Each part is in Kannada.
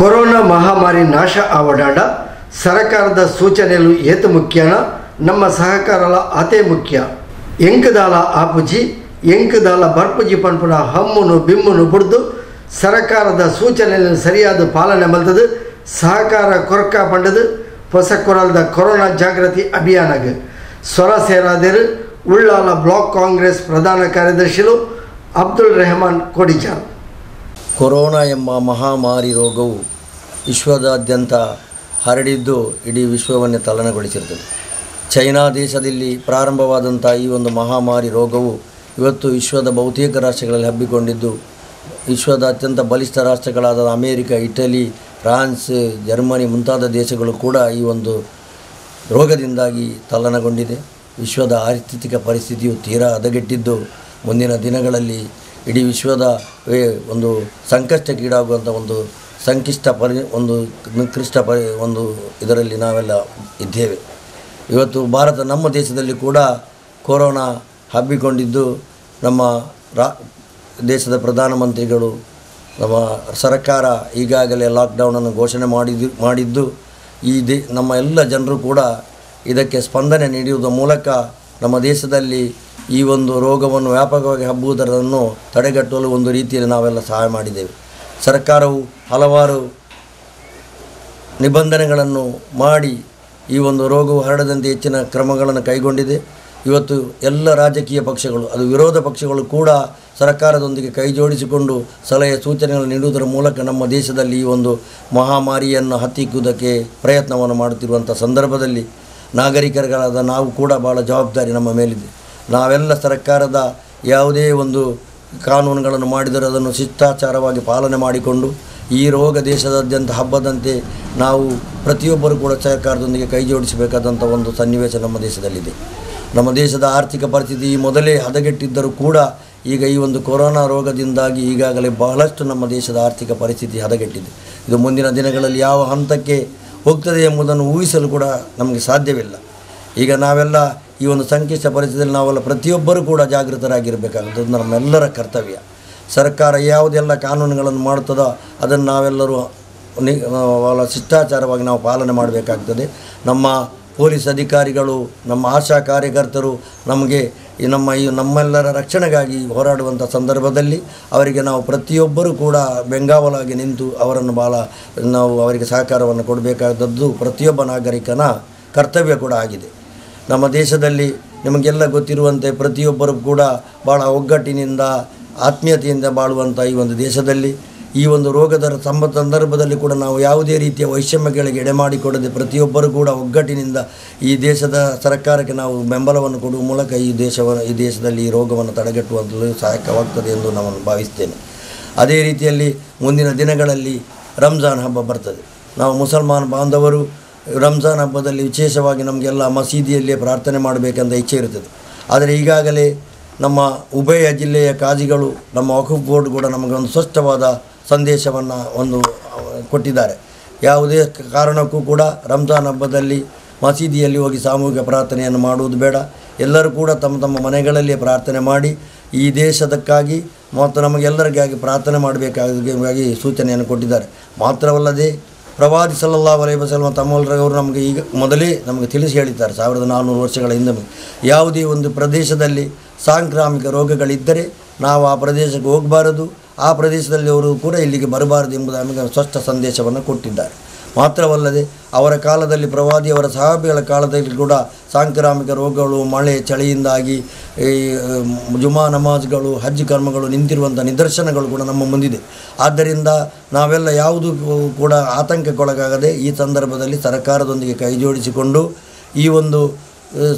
ಕೊರೋನಾ ಮಹಾಮಾರಿ ನಾಶ ಆವಡಾಡ ಸರಕಾರದ ಸೂಚನೆಗಳು ಏತು ಮುಖ್ಯನ ನಮ್ಮ ಸಹಕಾರಲ ಅದೇ ಮುಖ್ಯ ಎಂಕದಾಲ ಆಪುಜಿ ಎಂಕದಾಲ ಬರ್ಪುಜಿ ಪನ್ಪುನ ಹಮ್ಮುನು ಬಿಮ್ಮುನು ಬುಡ್ದು ಸರಕಾರದ ಸೂಚನೆಯನ್ನು ಸರಿಯಾದ ಪಾಲನೆ ಮಲ್ತದು ಸಹಕಾರ ಕೊರಕ ಪಂಡದು ಹೊಸ ಕೊರಲ್ದ ಕೊರೋನಾ ಜಾಗೃತಿ ಅಭಿಯಾನಗೆ ಸ್ವರ ಸೇರಾದರು ಉಳ್ಳಾಲ ಬ್ಲಾಕ್ ಕಾಂಗ್ರೆಸ್ ಪ್ರಧಾನ ಕಾರ್ಯದರ್ಶಿಲು ಅಬ್ದುಲ್ ರೆಹಮಾನ್ ಕೊಡಿಜಾರ್. ಕೊರೋನಾ ಎಂಬ ಮಹಾಮಾರಿ ರೋಗವು ವಿಶ್ವದಾದ್ಯಂತ ಹರಡಿದ್ದು ಇಡೀ ವಿಶ್ವವನ್ನೇ ತಲ್ಲಣಗೊಳಿಸಿರುತ್ತದೆ. ಚೈನಾ ದೇಶದಲ್ಲಿ ಪ್ರಾರಂಭವಾದಂಥ ಈ ಒಂದು ಮಹಾಮಾರಿ ರೋಗವು ಇವತ್ತು ವಿಶ್ವದ ಬಹುತೇಕ ರಾಷ್ಟ್ರಗಳಲ್ಲಿ ಹಬ್ಬಿಕೊಂಡಿದ್ದು, ವಿಶ್ವದ ಅತ್ಯಂತ ಬಲಿಷ್ಠ ರಾಷ್ಟ್ರಗಳಾದ ಅಮೇರಿಕ, ಇಟಲಿ, ಫ್ರಾನ್ಸ್, ಜರ್ಮನಿ ಮುಂತಾದ ದೇಶಗಳು ಕೂಡ ಈ ಒಂದು ರೋಗದಿಂದಾಗಿ ತಲ್ಲಣಗೊಂಡಿದೆ. ವಿಶ್ವದ ಆರ್ಥಿಕ ಪರಿಸ್ಥಿತಿಯು ತೀರಾ ಹದಗೆಟ್ಟಿದ್ದು, ಮುಂದಿನ ದಿನಗಳಲ್ಲಿ ಇಡೀ ವಿಶ್ವದ ಒಂದು ಸಂಕಷ್ಟಕ್ಕೀಡಾಗುವಂಥ ಒಂದು ನಿಕೃಷ್ಟ ಇದರಲ್ಲಿ ನಾವೆಲ್ಲ ಇದ್ದೇವೆ. ಇವತ್ತು ನಮ್ಮ ದೇಶದಲ್ಲಿ ಕೂಡ ಕೊರೋನಾ ಹಬ್ಬಿಕೊಂಡಿದ್ದು, ನಮ್ಮ ದೇಶದ ಪ್ರಧಾನಮಂತ್ರಿಗಳು, ನಮ್ಮ ಸರ್ಕಾರ ಈಗಾಗಲೇ ಲಾಕ್ಡೌನನ್ನು ಘೋಷಣೆ ಮಾಡಿದ್ದು ನಮ್ಮ ಎಲ್ಲ ಜನರು ಕೂಡ ಇದಕ್ಕೆ ಸ್ಪಂದನೆ ನೀಡುವುದರ ಮೂಲಕ ನಮ್ಮ ದೇಶದಲ್ಲಿ ಈ ಒಂದು ರೋಗವನ್ನು ವ್ಯಾಪಕವಾಗಿ ಹಬ್ಬುವುದನ್ನು ತಡೆಗಟ್ಟಲು ಒಂದು ರೀತಿಯಲ್ಲಿ ನಾವೆಲ್ಲ ಸಹಾಯ ಮಾಡಿದ್ದೇವೆ. ಸರ್ಕಾರವು ಹಲವಾರು ನಿಬಂಧನೆಗಳನ್ನು ಮಾಡಿ ಈ ಒಂದು ರೋಗವು ಹರಡದಂತೆ ಹೆಚ್ಚಿನ ಕ್ರಮಗಳನ್ನು ಕೈಗೊಂಡಿದೆ. ಇವತ್ತು ಎಲ್ಲ ರಾಜಕೀಯ ಪಕ್ಷಗಳು, ಅದು ವಿರೋಧ ಪಕ್ಷಗಳು ಕೂಡ ಸರ್ಕಾರದೊಂದಿಗೆ ಕೈ ಜೋಡಿಸಿಕೊಂಡು ಸಲಹೆ ಸೂಚನೆಗಳನ್ನು ನೀಡುವುದರ ಮೂಲಕ ನಮ್ಮ ದೇಶದಲ್ಲಿ ಈ ಒಂದು ಮಹಾಮಾರಿಯನ್ನು ಹತ್ತಿಕ್ಕುವುದಕ್ಕೆ ಪ್ರಯತ್ನವನ್ನು ಮಾಡುತ್ತಿರುವಂಥ ಸಂದರ್ಭದಲ್ಲಿ ನಾಗರಿಕರುಗಳಾದ ನಾವು ಕೂಡ ಭಾಳ ಜವಾಬ್ದಾರಿ ನಮ್ಮ ಮೇಲಿದೆ. ನಾವೆಲ್ಲ ಸರ್ಕಾರದ ಯಾವುದೇ ಒಂದು ಕಾನೂನುಗಳನ್ನು ಮಾಡಿದರೆ ಅದನ್ನು ಶಿಷ್ಟಾಚಾರವಾಗಿ ಪಾಲನೆ ಮಾಡಿಕೊಂಡು ಈ ರೋಗ ದೇಶದಾದ್ಯಂತ ಹಬ್ಬದಂತೆ ನಾವು ಪ್ರತಿಯೊಬ್ಬರೂ ಕೂಡ ಸರ್ಕಾರದೊಂದಿಗೆ ಕೈ ಜೋಡಿಸಬೇಕಾದಂಥ ಒಂದು ಸನ್ನಿವೇಶ ನಮ್ಮ ದೇಶದಲ್ಲಿದೆ. ನಮ್ಮ ದೇಶದ ಆರ್ಥಿಕ ಪರಿಸ್ಥಿತಿ ಮೊದಲೇ ಹದಗೆಟ್ಟಿದ್ದರೂ ಕೂಡ ಈಗ ಈ ಒಂದು ಕೊರೋನಾ ರೋಗದಿಂದಾಗಿ ಈಗಾಗಲೇ ಬಹಳಷ್ಟು ನಮ್ಮ ದೇಶದ ಆರ್ಥಿಕ ಪರಿಸ್ಥಿತಿ ಹದಗೆಟ್ಟಿದೆ. ಇದು ಮುಂದಿನ ದಿನಗಳಲ್ಲಿ ಯಾವ ಹಂತಕ್ಕೆ ಹೋಗ್ತದೆ ಎಂಬುದನ್ನು ಊಹಿಸಲು ಕೂಡ ನಮಗೆ ಸಾಧ್ಯವಿಲ್ಲ. ಈಗ ನಾವೆಲ್ಲ ಈ ಒಂದು ಸಂಕಷ್ಟ ಪರಿಸ್ಥಿತಿಯಲ್ಲಿ ನಾವೆಲ್ಲ ಪ್ರತಿಯೊಬ್ಬರೂ ಕೂಡ ಜಾಗೃತರಾಗಿರಬೇಕಾಗುತ್ತದೆ. ನಮ್ಮೆಲ್ಲರ ಕರ್ತವ್ಯ. ಸರ್ಕಾರ ಯಾವುದೆಲ್ಲ ಕಾನೂನುಗಳನ್ನು ಮಾಡುತ್ತದೋ ಅದನ್ನು ನಾವೆಲ್ಲರೂ ಶಿಷ್ಟಾಚಾರವಾಗಿ ನಾವು ಪಾಲನೆ ಮಾಡಬೇಕಾಗ್ತದೆ. ನಮ್ಮ ಪೊಲೀಸ್ ಅಧಿಕಾರಿಗಳು, ನಮ್ಮ ಆಶಾ ಕಾರ್ಯಕರ್ತರು ನಮ್ಮೆಲ್ಲರ ರಕ್ಷಣೆಗಾಗಿ ಹೋರಾಡುವಂಥ ಸಂದರ್ಭದಲ್ಲಿ ಅವರಿಗೆ ನಾವು ಪ್ರತಿಯೊಬ್ಬರೂ ಕೂಡ ಬೆಂಗಾವಲಾಗಿ ನಿಂತು ನಾವು ಅವರಿಗೆ ಸಹಕಾರವನ್ನು ಕೊಡಬೇಕಾದದ್ದು ಪ್ರತಿಯೊಬ್ಬ ನಾಗರಿಕನ ಕರ್ತವ್ಯ ಕೂಡ ಆಗಿದೆ. ನಮ್ಮ ದೇಶದಲ್ಲಿ ನಿಮಗೆಲ್ಲ ಗೊತ್ತಿರುವಂತೆ ಪ್ರತಿಯೊಬ್ಬರೂ ಕೂಡ ಭಾಳ ಒಗ್ಗಟ್ಟಿನಿಂದ ಆತ್ಮೀಯತೆಯಿಂದ ಬಾಳುವಂಥ ಈ ಒಂದು ದೇಶದಲ್ಲಿ ಈ ಒಂದು ರೋಗದ ಸಂದರ್ಭದಲ್ಲಿ ಕೂಡ ನಾವು ಯಾವುದೇ ರೀತಿಯ ವೈಷಮ್ಯಗಳಿಗೆ ಎಡೆಮಾಡಿಕೊಡದೆ ಪ್ರತಿಯೊಬ್ಬರೂ ಕೂಡ ಒಗ್ಗಟ್ಟಿನಿಂದ ಈ ದೇಶದ ಸರ್ಕಾರಕ್ಕೆ ನಾವು ಬೆಂಬಲವನ್ನು ಕೊಡುವ ಮೂಲಕ ಈ ದೇಶದಲ್ಲಿ ಈ ರೋಗವನ್ನು ತಡೆಗಟ್ಟುವಂತಲೂ ಸಹಾಯಕವಾಗ್ತದೆ ಎಂದು ನಾನು ಭಾವಿಸ್ತೇನೆ. ಅದೇ ರೀತಿಯಲ್ಲಿ ಮುಂದಿನ ದಿನಗಳಲ್ಲಿ ರಂಜಾನ್ ಹಬ್ಬ ಬರ್ತದೆ. ನಾವು ಮುಸಲ್ಮಾನ್ ಬಾಂಧವರು ರಂಜಾನ್ ಹಬ್ಬದಲ್ಲಿ ವಿಶೇಷವಾಗಿ ನಮಗೆಲ್ಲ ಮಸೀದಿಯಲ್ಲೇ ಪ್ರಾರ್ಥನೆ ಮಾಡಬೇಕಂತ ಇಚ್ಛೆ ಇರುತ್ತದೆ. ಆದರೆ ಈಗಾಗಲೇ ನಮ್ಮ ಉಭಯ ಜಿಲ್ಲೆಯ ಕಾಜಿಗಳು, ನಮ್ಮ ವಕ್ಫ್ ಬೋರ್ಡ್ ಕೂಡ ನಮಗೆ ಒಂದು ಸ್ಪಷ್ಟವಾದ ಸಂದೇಶವನ್ನು ಕೊಟ್ಟಿದ್ದಾರೆ. ಯಾವುದೇ ಕಾರಣಕ್ಕೂ ಕೂಡ ರಂಜಾನ್ ಹಬ್ಬದಲ್ಲಿ ಮಸೀದಿಯಲ್ಲಿ ಹೋಗಿ ಸಾಮೂಹಿಕ ಪ್ರಾರ್ಥನೆಯನ್ನು ಮಾಡುವುದು ಬೇಡ. ಎಲ್ಲರೂ ಕೂಡ ತಮ್ಮ ಮನೆಗಳಲ್ಲೇ ಪ್ರಾರ್ಥನೆ ಮಾಡಿ ಈ ದೇಶದಕ್ಕಾಗಿ ಮತ್ತು ನಮಗೆಲ್ಲರಿಗಾಗಿ ಪ್ರಾರ್ಥನೆ ಮಾಡಬೇಕಾಗಿ ಸೂಚನೆಯನ್ನು ಕೊಟ್ಟಿದ್ದಾರೆ. ಮಾತ್ರವಲ್ಲದೆ ಪ್ರವಾದಿ ಸಲ್ಲಲ್ಲಾಹು ಅಲೈಹಿ ವಸಲ್ಲಂ ತಮ್ಮವರು ಮೊದಲೇ ನಮಗೆ ತಿಳಿಸಿ ಹೇಳಿದ್ದಾರೆ, 1400 ವರ್ಷಗಳ ಹಿಂದೆ, ಯಾವುದೇ ಒಂದು ಪ್ರದೇಶದಲ್ಲಿ ಸಾಂಕ್ರಾಮಿಕ ರೋಗಗಳಿದ್ದರೆ ನಾವು ಆ ಪ್ರದೇಶಕ್ಕೆ ಹೋಗಬಾರದು, ಆ ಪ್ರದೇಶದಲ್ಲಿ ಅವರು ಕೂಡ ಇಲ್ಲಿಗೆ ಬರಬಾರದು ಎಂಬುದು ನಮಗೆ ಸ್ಪಷ್ಟ ಸಂದೇಶವನ್ನು ಕೊಟ್ಟಿದ್ದಾರೆ. ಮಾತ್ರವಲ್ಲದೆ ಅವರ ಕಾಲದಲ್ಲಿ, ಪ್ರವಾದಿಯವರ ಸಹಾಬಿಗಳ ಕಾಲದಲ್ಲಿ ಕೂಡ ಸಾಂಕ್ರಾಮಿಕ ರೋಗಗಳು, ಮಳೆ, ಚಳಿಯಿಂದಾಗಿ ಜುಮಾ ನಮಾಜ್ಗಳು, ಹಜ್ ಕರ್ಮಗಳು ನಿಂತಿರುವಂಥ ನಿದರ್ಶನಗಳು ಕೂಡ ನಮ್ಮ ಮುಂದಿದೆ. ಆದ್ದರಿಂದ ನಾವೆಲ್ಲ ಯಾವುದೂ ಕೂಡ ಆತಂಕಕ್ಕೊಳಗಾಗದೆ ಈ ಸಂದರ್ಭದಲ್ಲಿ ಸರ್ಕಾರದೊಂದಿಗೆ ಕೈ ಜೋಡಿಸಿಕೊಂಡು ಈ ಒಂದು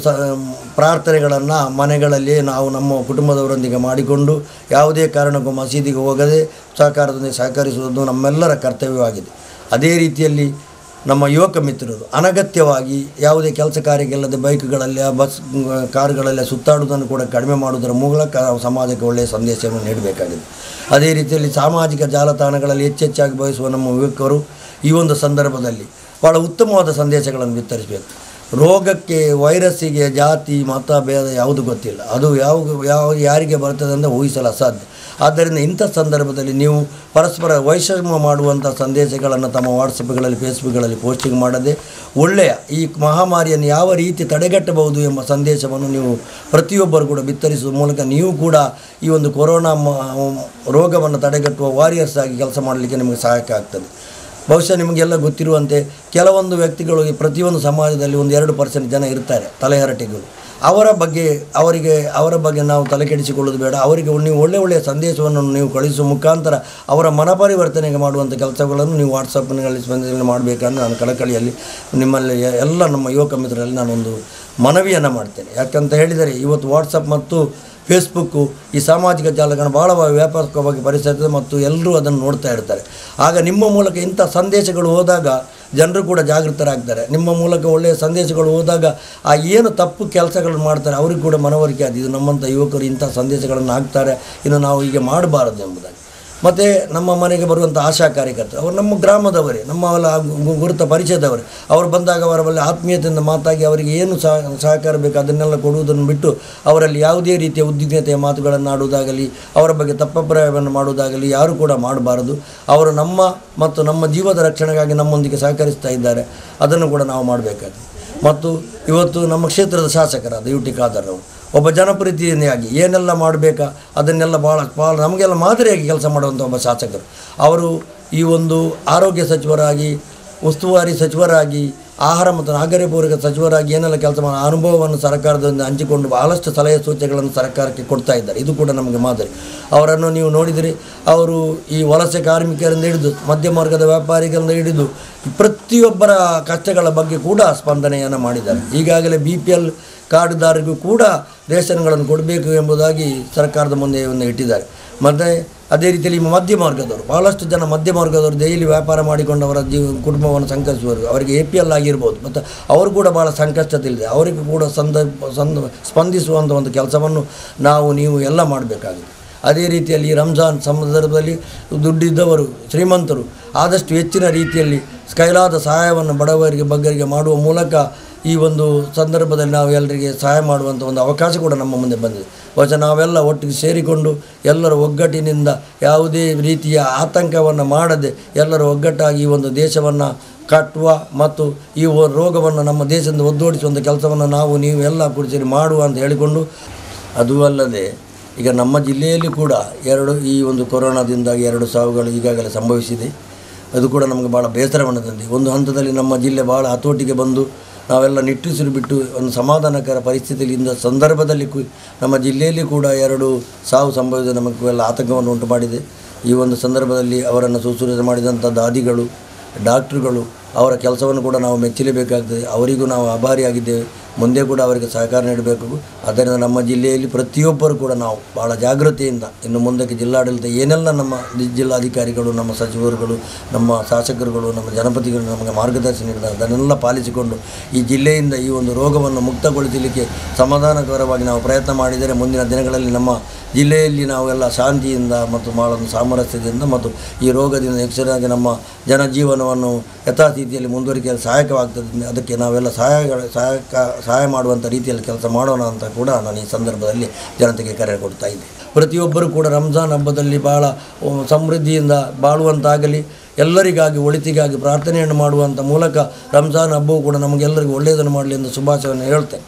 ಪ್ರಾರ್ಥನೆಗಳನ್ನು ಮನೆಗಳಲ್ಲಿ ನಾವು ನಮ್ಮ ಕುಟುಂಬದವರೊಂದಿಗೆ ಮಾಡಿಕೊಂಡು ಯಾವುದೇ ಕಾರಣಕ್ಕೂ ಮಸೀದಿಗೆ ಹೋಗದೆ ಸರ್ಕಾರದೊಂದಿಗೆ ಸಹಕರಿಸುವುದು ನಮ್ಮೆಲ್ಲರ ಕರ್ತವ್ಯವಾಗಿದೆ. ಅದೇ ರೀತಿಯಲ್ಲಿ ನಮ್ಮ ಯುವಕ ಮಿತ್ರರು ಅನಗತ್ಯವಾಗಿ ಯಾವುದೇ ಕೆಲಸ ಕಾರ್ಯಗಳಿಲ್ಲದೆ ಬೈಕ್ಗಳಲ್ಲಿ, ಕಾರುಗಳಲ್ಲಿ ಸುತ್ತಾಡುವುದನ್ನು ಕೂಡ ಕಡಿಮೆ ಮಾಡುವುದರ ಮೂಲಕ ಸಮಾಜಕ್ಕೆ ಒಳ್ಳೆಯ ಸಂದೇಶವನ್ನು ನೀಡಬೇಕಾಗಿದೆ. ಅದೇ ರೀತಿಯಲ್ಲಿ ಸಾಮಾಜಿಕ ಜಾಲತಾಣಗಳಲ್ಲಿ ಹೆಚ್ಚೆಚ್ಚಾಗಿ ಬಯಸುವ ನಮ್ಮ ಯುವಕರು ಈ ಒಂದು ಸಂದರ್ಭದಲ್ಲಿ ಭಾಳ ಉತ್ತಮವಾದ ಸಂದೇಶಗಳನ್ನು ವಿತರಿಸಬೇಕು. ರೋಗಕ್ಕೆ, ವೈರಸ್ಸಿಗೆ ಜಾತಿ, ಮತ, ಭೇದ ಯಾವುದು ಗೊತ್ತಿಲ್ಲ. ಅದು ಯಾರಿಗೆ ಬರ್ತದೆ ಅಂದರೆ ಊಹಿಸಲು ಅಸಾಧ್ಯ. ಆದ್ದರಿಂದ ಇಂಥ ಸಂದರ್ಭದಲ್ಲಿ ನೀವು ಪರಸ್ಪರ ವೈಷಮ್ಯ ಮಾಡುವಂಥ ಸಂದೇಶಗಳನ್ನು ತಮ್ಮ ವಾಟ್ಸಪ್ಗಳಲ್ಲಿ ಫೇಸ್ಬುಕ್ಗಳಲ್ಲಿ ಪೋಸ್ಟಿಂಗ್ ಮಾಡದೆ ಒಳ್ಳೆಯ ಈ ಮಹಾಮಾರಿಯನ್ನು ಯಾವ ರೀತಿ ತಡೆಗಟ್ಟಬಹುದು ಎಂಬ ಸಂದೇಶವನ್ನು ನೀವು ಪ್ರತಿಯೊಬ್ಬರು ಕೂಡ ಬಿತ್ತರಿಸುವ ಮೂಲಕ ನೀವು ಕೂಡ ಈ ಒಂದು ಕೊರೋನಾ ರೋಗವನ್ನು ತಡೆಗಟ್ಟುವ ವಾರಿಯರ್ಸ್ ಆಗಿ ಕೆಲಸ ಮಾಡಲಿಕ್ಕೆ ನಿಮಗೆ ಸಹಾಯಕ ಆಗ್ತದೆ. ಬಹುಶಃ ನಿಮಗೆಲ್ಲ ಗೊತ್ತಿರುವಂತೆ ಕೆಲವೊಂದು ವ್ಯಕ್ತಿಗಳು ಪ್ರತಿಯೊಂದು ಸಮಾಜದಲ್ಲಿ 1-2% ಜನ ಇರ್ತಾರೆ ತಲೆಹರಟೆಗಳು. ಅವರ ಬಗ್ಗೆ ನಾವು ತಲೆ ಕೆಡಿಸಿಕೊಳ್ಳೋದು ಬೇಡ. ಅವರಿಗೆ ನೀವು ಒಳ್ಳೆಯ ಸಂದೇಶವನ್ನು ನೀವು ಕಳಿಸುವ ಮುಖಾಂತರ ಅವರ ಮನಪರಿವರ್ತನೆಗೆ ಮಾಡುವಂಥ ಕೆಲಸಗಳನ್ನು ನೀವು ವಾಟ್ಸಪ್ನಲ್ಲಿ ಸ್ಪಂದನೆ ಮಾಡಬೇಕಂದ್ರೆ ನಾನು ಕಳಕಳಿಯಲ್ಲಿ ನಿಮ್ಮಲ್ಲಿ ಎಲ್ಲ ನಮ್ಮ ಯುವಕ ಮಿತ್ರರಲ್ಲಿ ನಾನೊಂದು ಮನವಿಯನ್ನು ಮಾಡ್ತೇನೆ. ಯಾಕಂತ ಹೇಳಿದರೆ ಇವತ್ತು ವಾಟ್ಸಪ್ ಮತ್ತು ಫೇಸ್ಬುಕ್ಕು ಈ ಸಾಮಾಜಿಕ ಜಾಲತಾಣ ಭಾಳ ವ್ಯಾಪಕವಾಗಿ ಪರಿಸರ ಮತ್ತು ಎಲ್ಲರೂ ಅದನ್ನು ನೋಡ್ತಾ ಇರ್ತಾರೆ. ಆಗ ನಿಮ್ಮ ಮೂಲಕ ಇಂಥ ಸಂದೇಶಗಳು ಹೋದಾಗ ಜನರು ಕೂಡ ಜಾಗೃತರಾಗ್ತಾರೆ. ನಿಮ್ಮ ಮೂಲಕ ಒಳ್ಳೆಯ ಸಂದೇಶಗಳು ಹೋದಾಗ ಆ ಏನು ತಪ್ಪು ಕೆಲಸಗಳನ್ನು ಮಾಡ್ತಾರೆ ಅವ್ರಿಗೆ ಕೂಡ ಮನವರಿಕೆ ಆದ ಇದು ನಮ್ಮಂಥ ಯುವಕರು ಇಂಥ ಸಂದೇಶಗಳನ್ನು ಹಾಕ್ತಾರೆ, ಇನ್ನು ನಾವು ಹೀಗೆ ಮಾಡಬಾರದು ಎಂಬುದಾಗಿ. ಮತ್ತು ನಮ್ಮ ಮನೆಗೆ ಬರುವಂಥ ಆಶಾ ಕಾರ್ಯಕರ್ತರು ಅವರು ನಮ್ಮ ಗ್ರಾಮದವರೇ, ನಮ್ಮವೆಲ್ಲ ಗುರುತ ಪರಿಚಯದವರೇ. ಅವರು ಬಂದಾಗ ಅವರ ಬಳಿ ಆತ್ಮೀಯತೆಯಿಂದ ಮಾತಾಗಿ ಅವರಿಗೆ ಏನು ಸಹಕಾರ ಬೇಕು ಅದನ್ನೆಲ್ಲ ಕೊಡುವುದನ್ನು ಬಿಟ್ಟು ಅವರಲ್ಲಿ ಯಾವುದೇ ರೀತಿಯ ಉದ್ವಿಗ್ನತೆಯ ಮಾತುಗಳನ್ನು ಆಡುವುದಾಗಲಿ ಅವರ ಬಗ್ಗೆ ತಪ್ಪಭಿಪ್ರಾಯವನ್ನು ಮಾಡುವುದಾಗಲಿ ಯಾರೂ ಕೂಡ ಮಾಡಬಾರದು. ಅವರು ನಮ್ಮ ಜೀವದ ರಕ್ಷಣೆಗಾಗಿ ನಮ್ಮೊಂದಿಗೆ ಸಹಕರಿಸ್ತಾ ಇದ್ದಾರೆ, ಅದನ್ನು ಕೂಡ ನಾವು ಮಾಡಬೇಕಾಗಿದೆ. ಮತ್ತು ಇವತ್ತು ನಮ್ಮ ಕ್ಷೇತ್ರದ ಶಾಸಕರಾದ ಯು ಟಿ ಖಾದರ್ ಅವರು ಒಬ್ಬ ಜನಪ್ರತಿನಿಧಿಯಾಗಿ ಏನೆಲ್ಲ ಮಾಡಬೇಕಾ ಅದನ್ನೆಲ್ಲ ಭಾಳ ನಮಗೆಲ್ಲ ಮಾದರಿಯಾಗಿ ಕೆಲಸ ಮಾಡುವಂಥ ಒಬ್ಬ ಶಾಸಕರು. ಅವರು ಈ ಒಂದು ಆರೋಗ್ಯ ಸಚಿವರಾಗಿ, ಉಸ್ತುವಾರಿ ಸಚಿವರಾಗಿ, ಆಹಾರ ಮತ್ತು ನಾಗರಿಕ ಪೂರೈಕೆ ಸಚಿವರಾಗಿ ಏನೆಲ್ಲ ಕೆಲಸ ಮಾಡೋ ಅನುಭವವನ್ನು ಸರ್ಕಾರದಿಂದ ಹಂಚಿಕೊಂಡು ಬಹಳಷ್ಟು ಸಲಹೆ ಸೂಚನೆಗಳನ್ನು ಸರ್ಕಾರಕ್ಕೆ ಕೊಡ್ತಾ ಇದ್ದಾರೆ. ಇದು ಕೂಡ ನಮಗೆ ಮಾದರಿ. ಅವರನ್ನು ನೀವು ನೋಡಿದರೆ ಅವರು ಈ ವಲಸೆ ಕಾರ್ಮಿಕರಿಂದ ಹಿಡಿದು ಮಧ್ಯಮ ವರ್ಗದ ವ್ಯಾಪಾರಿಗಳಿಂದ ಹಿಡಿದು ಪ್ರತಿಯೊಬ್ಬರ ಕಷ್ಟಗಳ ಬಗ್ಗೆ ಕೂಡ ಸ್ಪಂದನೆಯನ್ನು ಮಾಡಿದ್ದಾರೆ. ಈಗಾಗಲೇ BPL ಕಾರ್ಡ್ದಾರರಿಗೂ ಕೂಡ ರೇಷನ್ಗಳನ್ನು ಕೊಡಬೇಕು ಎಂಬುದಾಗಿ ಸರ್ಕಾರದ ಮುಂದೆ ಇಟ್ಟಿದ್ದಾರೆ. ಮತ್ತು ಅದೇ ರೀತಿಯಲ್ಲಿ ಮಧ್ಯಮ ವರ್ಗದವರು ಭಾಳಷ್ಟು ಜನ ಮಧ್ಯಮ ವರ್ಗದವರು ಡೈಲಿ ವ್ಯಾಪಾರ ಮಾಡಿಕೊಂಡು ಅವರ ಕುಟುಂಬವನ್ನು ಸಂಕರಿಸುವರು. ಅವರಿಗೆ APL ಆಗಿರ್ಬೋದು ಮತ್ತು ಅವರು ಕೂಡ ಭಾಳ ಸಂಕಷ್ಟದಲ್ಲಿದೆ. ಅವರಿಗೂ ಕೂಡ ಸ್ಪಂದಿಸುವಂಥ ಒಂದು ಕೆಲಸವನ್ನು ನೀವು ಎಲ್ಲ ಮಾಡಬೇಕಾಗಿದೆ. ಅದೇ ರೀತಿಯಲ್ಲಿ ರಂಜಾನ್ ಸಂದರ್ಭದಲ್ಲಿ ದುಡ್ಡಿದ್ದವರು ಶ್ರೀಮಂತರು ಆದಷ್ಟು ಹೆಚ್ಚಿನ ರೀತಿಯಲ್ಲಿ ಕೈಲಾದ ಸಹಾಯವನ್ನು ಬಡವರಿಗೆ ಬಗ್ಗರಿಗೆ ಮಾಡುವ ಮೂಲಕ ಈ ಒಂದು ಸಂದರ್ಭದಲ್ಲಿ ನಾವು ಎಲ್ಲರಿಗೆ ಸಹಾಯ ಮಾಡುವಂಥ ಒಂದು ಅವಕಾಶ ಕೂಡ ನಮ್ಮ ಮುಂದೆ ಬಂದಿದೆ. ಬಹುಶಃ ನಾವೆಲ್ಲ ಒಟ್ಟಿಗೆ ಸೇರಿಕೊಂಡು ಎಲ್ಲರ ಒಗ್ಗಟ್ಟಿನಿಂದ ಯಾವುದೇ ರೀತಿಯ ಆತಂಕವನ್ನು ಮಾಡದೆ ಎಲ್ಲರೂ ಒಗ್ಗಟ್ಟಾಗಿ ಈ ಒಂದು ದೇಶವನ್ನು ಕಟ್ಟುವ ಮತ್ತು ಈ ರೋಗವನ್ನು ನಮ್ಮ ದೇಶದಿಂದ ಒದ್ದೋಡಿಸುವಂಥ ಕೆಲಸವನ್ನು ನೀವು ಎಲ್ಲ ಕೂಡ ಸೇರಿ ಮಾಡುವ ಅಂತ ಹೇಳಿಕೊಂಡು, ಅದೂ ಅಲ್ಲದೆ ಈಗ ನಮ್ಮ ಜಿಲ್ಲೆಯಲ್ಲಿ ಕೂಡ ಈ ಒಂದು ಕೊರೋನಾದಿಂದಾಗಿ 2 ಸಾವುಗಳು ಈಗಾಗಲೇ ಸಂಭವಿಸಿದೆ. ಅದು ಕೂಡ ನಮಗೆ ಭಾಳ ಬೇಸರವನ್ನು ತಂದಿದೆ. ಒಂದು ಹಂತದಲ್ಲಿ ನಮ್ಮ ಜಿಲ್ಲೆ ಭಾಳ ಹತೋಟಿಗೆ ಬಂದು ನಾವೆಲ್ಲ ನಿಟ್ಟುಸಿರು ಬಿಟ್ಟು ಒಂದು ಸಮಾಧಾನಕರ ಪರಿಸ್ಥಿತಿಯಿಂದ ಸಂದರ್ಭದಲ್ಲಿ ನಮ್ಮ ಜಿಲ್ಲೆಯಲ್ಲಿ ಕೂಡ 2 ಸಾವು ಸಂಭವಿಸಿದ ನಮಗೆ ಎಲ್ಲ ಆತಂಕವನ್ನು ಉಂಟು ಮಾಡಿದೆ. ಈ ಒಂದು ಸಂದರ್ಭದಲ್ಲಿ ಅವರನ್ನು ಶುಶ್ರೂಷೆ ಮಾಡಿದಂಥ ದಾದಿಗಳು, ಡಾಕ್ಟ್ರುಗಳು ಅವರ ಕೆಲಸವನ್ನು ಕೂಡ ನಾವು ಮೆಚ್ಚಲೇಬೇಕಾಗ್ತದೆ. ಅವರಿಗೂ ನಾವು ಆಭಾರಿಯಾಗಿದ್ದೇವೆ. ಮುಂದೆ ಕೂಡ ಅವರಿಗೆ ಸಹಕಾರ ನೀಡಬೇಕು. ಆದ್ದರಿಂದ ನಮ್ಮ ಜಿಲ್ಲೆಯಲ್ಲಿ ಪ್ರತಿಯೊಬ್ಬರು ಕೂಡ ನಾವು ಭಾಳ ಜಾಗೃತಿಯಿಂದ ಇನ್ನು ಮುಂದಕ್ಕೆ ಜಿಲ್ಲಾಡಳಿತ ಏನೆಲ್ಲ ನಮ್ಮ ಜಿಲ್ಲಾಧಿಕಾರಿಗಳು, ನಮ್ಮ ಸಚಿವರುಗಳು, ನಮ್ಮ ಶಾಸಕರುಗಳು, ನಮ್ಮ ಜನಪತಿಗಳು ನಮಗೆ ಮಾರ್ಗದರ್ಶನ ನೀಡಿದ್ದಾರೆ ಅದನ್ನೆಲ್ಲ ಪಾಲಿಸಿಕೊಂಡು ಈ ಜಿಲ್ಲೆಯಿಂದ ಈ ಒಂದು ರೋಗವನ್ನು ಮುಕ್ತಗೊಳಿಸಲಿಕ್ಕೆ ಸಮಾಧಾನಕರವಾಗಿ ನಾವು ಪ್ರಯತ್ನ ಮಾಡಿದರೆ ಮುಂದಿನ ದಿನಗಳಲ್ಲಿ ನಮ್ಮ ಜಿಲ್ಲೆಯಲ್ಲಿ ನಾವೆಲ್ಲ ಶಾಂತಿಯಿಂದ ಮತ್ತು ಭಾಳೊಂದು ಸಾಮರಸ್ಯದಿಂದ ಮತ್ತು ಈ ರೋಗದಿಂದ ಯಕ್ಷರಾಗಿ ನಮ್ಮ ಜನಜೀವನವನ್ನು ಯಥಾಸ್ಥಿತಿಯಲ್ಲಿ ಮುಂದುವರಿಕೆಯಲ್ಲಿ ಸಹಾಯಕವಾಗ್ತದೆ. ಅದಕ್ಕೆ ನಾವೆಲ್ಲ ಸಹಾಯ ಮಾಡುವಂಥ ರೀತಿಯಲ್ಲಿ ಕೆಲಸ ಮಾಡೋಣ ಅಂತ ಕೂಡ ನಾನು ಈ ಸಂದರ್ಭದಲ್ಲಿ ಜನತೆಗೆ ಕರೆ ಕೊಡ್ತಾ ಇದ್ದೆ. ಪ್ರತಿಯೊಬ್ಬರೂ ಕೂಡ ರಂಜಾನ್ ಹಬ್ಬದಲ್ಲಿ ಭಾಳ ಸಮೃದ್ಧಿಯಿಂದ ಬಾಳುವಂತಾಗಲಿ, ಎಲ್ಲರಿಗಾಗಿ ಒಳಿತಿಗಾಗಿ ಪ್ರಾರ್ಥನೆಯನ್ನು ಮಾಡುವಂಥ ಮೂಲಕ ರಂಜಾನ್ ಹಬ್ಬವು ಕೂಡ ನಮಗೆಲ್ಲರಿಗೂ ಒಳ್ಳೆಯದನ್ನು ಮಾಡಲಿ ಎಂದು ಶುಭಾಶಯವನ್ನು ಹೇಳ್ತೇನೆ.